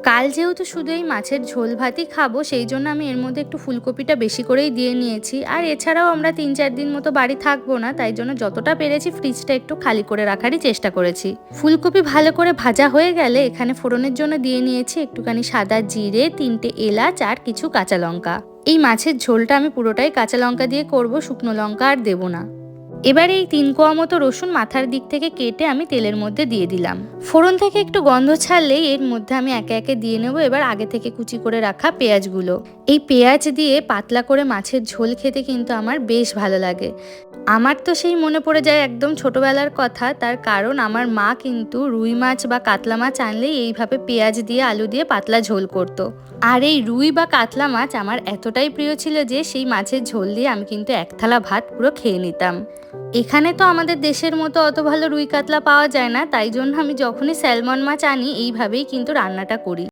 কাল যেহেতু শুধু এই মাছের ঝোল ভাতই খাবো, সেই জন্য আমি এর মধ্যে একটু ফুলকপিটা বেশি করেই দিয়ে নিয়েছি। আর এছাড়াও আমরা ৩-৪ দিন মতো বাড়ি থাকবো না, তাই জন্য যতটা পেরেছি ফ্রিজটা একটু খালি করে রাখারই চেষ্টা করেছি। ফুলকপি ভালো করে ভাজা হয়ে গেলে এখানে ফোড়নের জন্য দিয়ে নিয়েছি একটুখানি সাদা জিরে, ৩টে এলাচ আর কিছু কাঁচা লঙ্কা। এই মাছের ঝোলটা আমি পুরোটাই কাঁচা লঙ্কা দিয়ে করব, শুকনো লঙ্কা আর দেবো না। এবার এই ৩ কোয়া মতো রসুন মাথার দিক থেকে কেটে আমি তেলের মধ্যে দিয়ে দিলাম। ফোড়ন থেকে একটু গন্ধ ছাড়লেই এর মধ্যে আমি একে একে দিয়ে নেব এবার আগে থেকে কুচি করে রাখা পেঁয়াজগুলো। এই পেঁয়াজ দিয়ে পাতলা করে মাছের ঝোল খেতে কিন্তু আমার বেশ ভালো লাগে। আমার তো সেই মনে পড়ে যায় একদম ছোটবেলার কথা, তার কারণ আমার মা কিন্তু রুই মাছ বা কাতলা মাছ আনলেই এইভাবে পেঁয়াজ দিয়ে আলু দিয়ে পাতলা ঝোল করতো। আর এই রুই বা কাতলা মাছ আমার এতটাই প্রিয় ছিল যে সেই মাছের ঝোল দিয়ে আমি কিন্তু এক থালা ভাত পুরো খেয়ে নিতাম। এখানে তো আমাদের দেশের মতো অত ভালো রুই কাতলা পাওয়া যায় না, তাই জন্য আমি যখনই স্যালমন মাছ আনি এইভাবেই কিন্তু রান্নাটা করি।